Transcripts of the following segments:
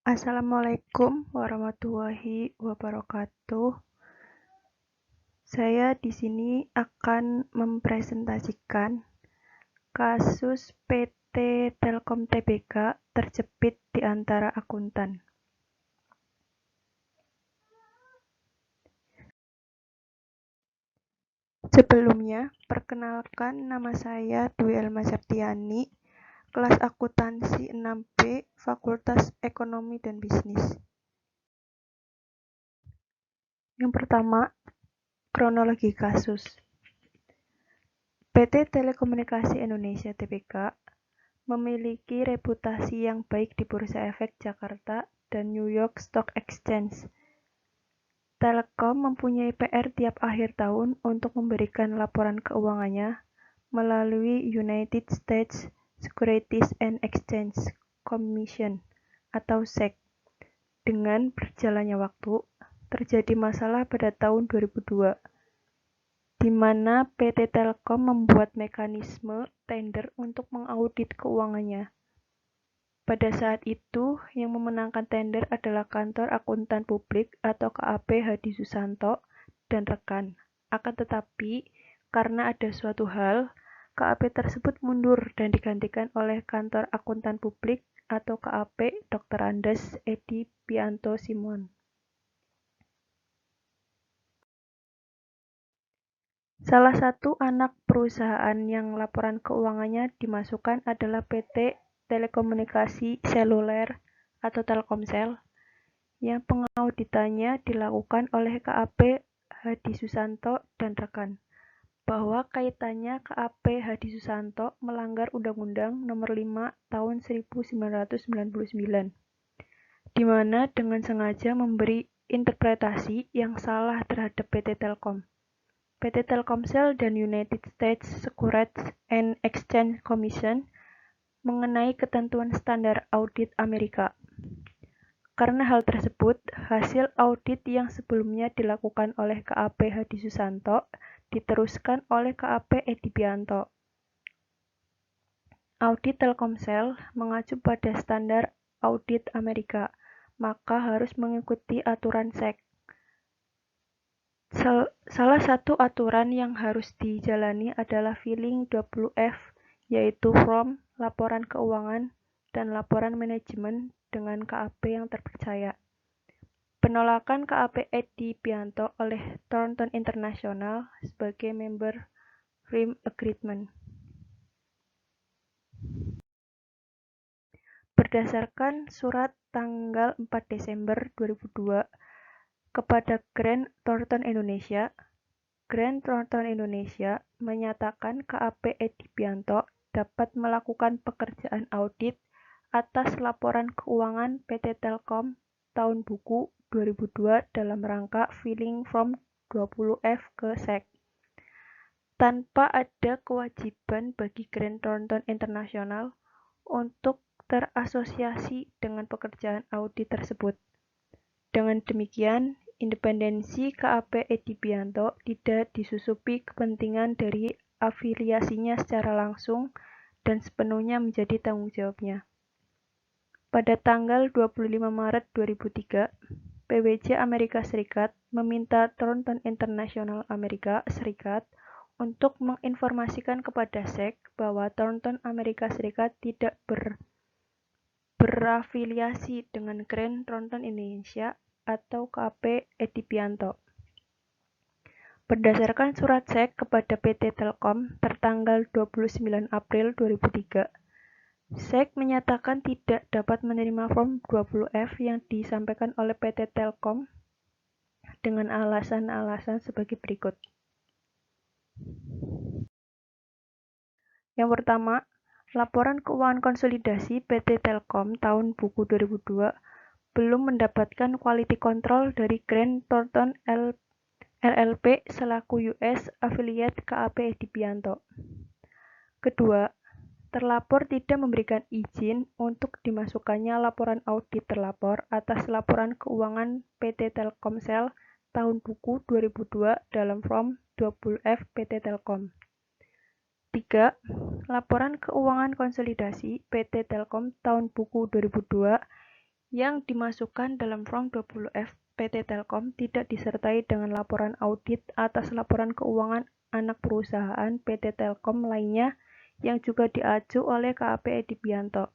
Assalamualaikum warahmatullahi wabarakatuh. Saya di sini akan mempresentasikan kasus PT Telkom Tbk terjepit di antara akuntan. Sebelumnya, perkenalkan nama saya Dwi Elma Septiani, kelas akuntansi 6B, Fakultas Ekonomi dan Bisnis. Yang pertama, kronologi kasus. PT Telekomunikasi Indonesia Tbk memiliki reputasi yang baik di Bursa Efek Jakarta dan New York Stock Exchange. Telkom mempunyai PR tiap akhir tahun untuk memberikan laporan keuangannya melalui United States Securities and Exchange Commission atau SEC. Dengan berjalannya waktu, terjadi masalah pada tahun 2002, di mana PT Telkom membuat mekanisme tender untuk mengaudit keuangannya. Pada saat itu, yang memenangkan tender adalah Kantor Akuntan Publik atau KAP Hadi Susanto dan rekan. Akan tetapi, karena ada suatu hal, KAP tersebut mundur dan digantikan oleh Kantor Akuntan Publik atau KAP Dr. Andes Edi Pianto Simon. Salah satu anak perusahaan yang laporan keuangannya dimasukkan adalah PT Telekomunikasi Seluler atau Telkomsel, yang pengauditannya dilakukan oleh KAP Hadi Susanto dan rekan, bahwa kaitannya KAP Hadi Susanto melanggar Undang-Undang Nomor 5 Tahun 1999, di mana dengan sengaja memberi interpretasi yang salah terhadap PT Telkom, PT Telkomsel dan United States Securities and Exchange Commission mengenai ketentuan standar audit Amerika. Karena hal tersebut, hasil audit yang sebelumnya dilakukan oleh KAP Hadi Susanto diteruskan oleh KAP Edi Pianto. Audit Telkomsel mengacu pada standar audit Amerika, maka harus mengikuti aturan SEC. Salah satu aturan yang harus dijalani adalah Filing 20F, yaitu From, laporan keuangan, dan laporan manajemen dengan KAP yang terpercaya. Penolakan KAP Edi Pianto oleh Thornton International sebagai member Frame Agreement. Berdasarkan surat tanggal 4 Desember 2002 kepada Grant Thornton Indonesia, Grant Thornton Indonesia menyatakan KAP Edi Pianto dapat melakukan pekerjaan audit atas laporan keuangan PT Telkom tahun buku 2002 dalam rangka Filing Form 20F ke SEC, tanpa ada kewajiban bagi Grant Thornton International untuk terasosiasi dengan pekerjaan audit tersebut. Dengan demikian, independensi KAP Edi Pianto tidak disusupi kepentingan dari afiliasinya secara langsung dan sepenuhnya menjadi tanggung jawabnya. Pada tanggal 25 Maret 2003, PwC Amerika Serikat meminta Thornton International Amerika Serikat untuk menginformasikan kepada SEC bahwa Thornton Amerika Serikat tidak berafiliasi dengan Grant Thornton Indonesia atau KAP Edi Pianto. Berdasarkan surat SEC kepada PT Telkom tertanggal 29 April 2003, SEC menyatakan tidak dapat menerima Form 20F yang disampaikan oleh PT Telkom dengan alasan-alasan sebagai berikut. Yang pertama, laporan keuangan konsolidasi PT Telkom tahun buku 2002 belum mendapatkan quality control dari Grant Thornton LLP selaku US Affiliate KAP Edi Pianto. Kedua, terlapor tidak memberikan izin untuk dimasukkannya laporan audit terlapor atas laporan keuangan PT Telkomsel tahun buku 2002 dalam Form 20F PT Telkom. 3. Laporan keuangan konsolidasi PT Telkom tahun buku 2002 yang dimasukkan dalam Form 20F PT Telkom tidak disertai dengan laporan audit atas laporan keuangan anak perusahaan PT Telkom lainnya yang juga diacu oleh KAP Edi Bianto.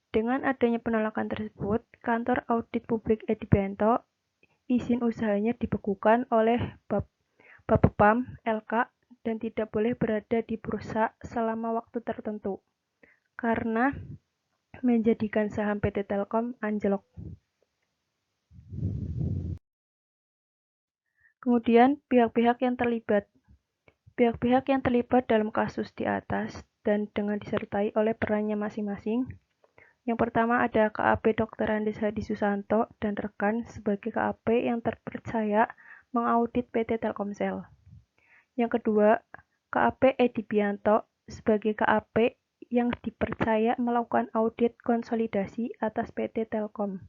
Dengan adanya penolakan tersebut, Kantor Audit Publik Edi Bianto izin usahanya dibekukan oleh Bapepam LK dan tidak boleh berada di bursa selama waktu tertentu karena menjadikan saham PT Telkom anjlok. Kemudian, pihak-pihak yang terlibat. Pihak-pihak yang terlibat dalam kasus di atas dan dengan disertai oleh perannya masing-masing. Yang pertama ada KAP Dr. Andes Hadi Susanto dan rekan sebagai KAP yang terpercaya mengaudit PT Telkomsel. Yang kedua, KAP Edi Bianto sebagai KAP yang dipercaya melakukan audit konsolidasi atas PT Telkom.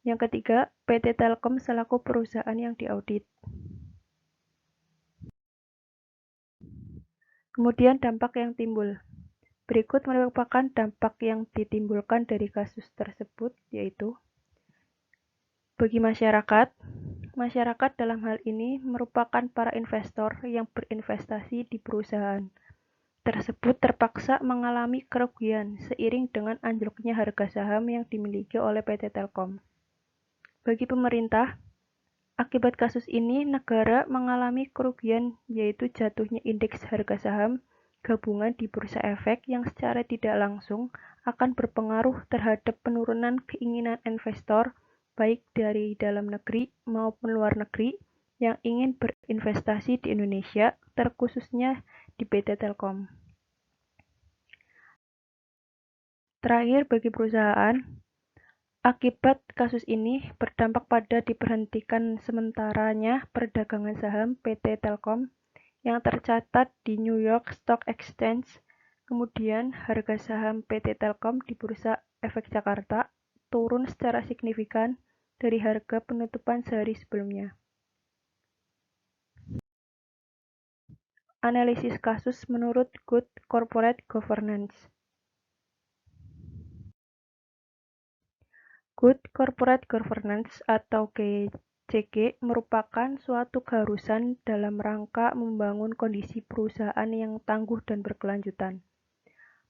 Yang ketiga, PT Telkom selaku perusahaan yang diaudit. Kemudian dampak yang timbul. Berikut merupakan dampak yang ditimbulkan dari kasus tersebut, yaitu bagi masyarakat dalam hal ini merupakan para investor yang berinvestasi di perusahaan tersebut terpaksa mengalami kerugian seiring dengan anjloknya harga saham yang dimiliki oleh PT Telkom. Bagi pemerintah, akibat kasus ini negara mengalami kerugian yaitu jatuhnya indeks harga saham gabungan di bursa efek yang secara tidak langsung akan berpengaruh terhadap penurunan keinginan investor baik dari dalam negeri maupun luar negeri yang ingin berinvestasi di Indonesia, terkhususnya di PT Telkom. Terakhir, bagi perusahaan, akibat kasus ini berdampak pada diberhentikan sementaranya perdagangan saham PT Telkom yang tercatat di New York Stock Exchange. Kemudian, harga saham PT Telkom di Bursa Efek Jakarta turun secara signifikan dari harga penutupan sehari sebelumnya. Analisis kasus menurut Good Corporate Governance. Good Corporate Governance atau GCG merupakan suatu keharusan dalam rangka membangun kondisi perusahaan yang tangguh dan berkelanjutan.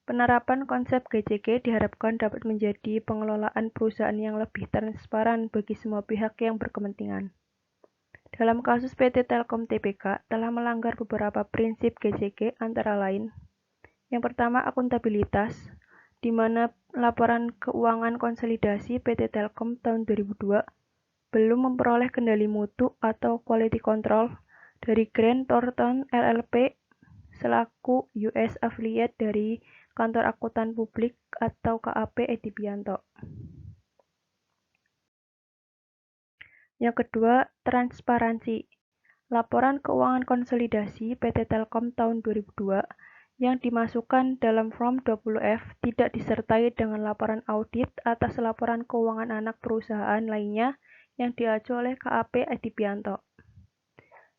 Penerapan konsep GCG diharapkan dapat menjadi pengelolaan perusahaan yang lebih transparan bagi semua pihak yang berkepentingan. Dalam kasus PT Telkom Tbk telah melanggar beberapa prinsip GCG antara lain. Yang pertama, akuntabilitas, di mana laporan keuangan konsolidasi PT Telkom tahun 2002 belum memperoleh kendali mutu atau quality control dari Grant Thornton LLP selaku US affiliate dari Kantor Akuntan Publik atau KAP Edi Bianto. Yang kedua, transparansi. Laporan keuangan konsolidasi PT Telkom tahun 2002 yang dimasukkan dalam Form 20F tidak disertai dengan laporan audit atas laporan keuangan anak perusahaan lainnya yang diacu oleh KAP Edi Bianto.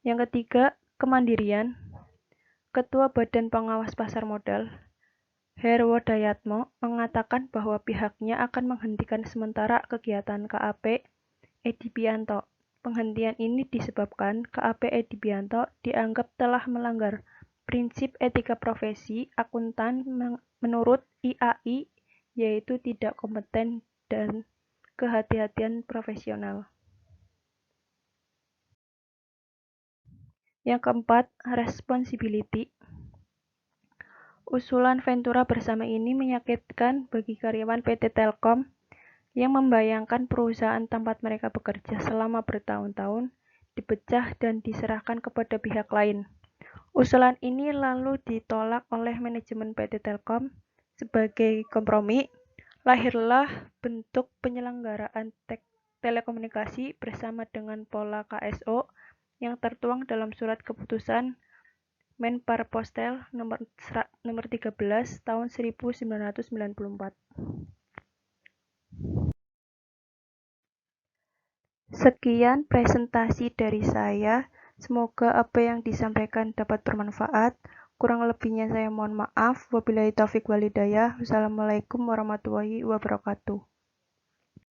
Yang ketiga, kemandirian. Ketua Badan Pengawas Pasar Modal, Herwo Dayatmo, mengatakan bahwa pihaknya akan menghentikan sementara kegiatan KAP Edi Bianto. Penghentian ini disebabkan KAP Edi Bianto dianggap telah melanggar prinsip etika profesi akuntan menurut IAI, yaitu tidak kompeten dan kehati-hatian profesional. Yang keempat, responsibility. Usulan Ventura bersama ini menyakitkan bagi karyawan PT Telkom yang membayangkan perusahaan tempat mereka bekerja selama bertahun-tahun dipecah dan diserahkan kepada pihak lain. Usulan ini lalu ditolak oleh manajemen PT Telkom. Sebagai kompromi, lahirlah bentuk penyelenggaraan telekomunikasi bersama dengan pola KSO yang tertuang dalam surat keputusan Menparpostel nomor 13 tahun 1994. Sekian presentasi dari saya. Semoga apa yang disampaikan dapat bermanfaat. Kurang lebihnya saya mohon maaf. Wabillahi taufiq walhidayah. Wassalamualaikum warahmatullahi wabarakatuh.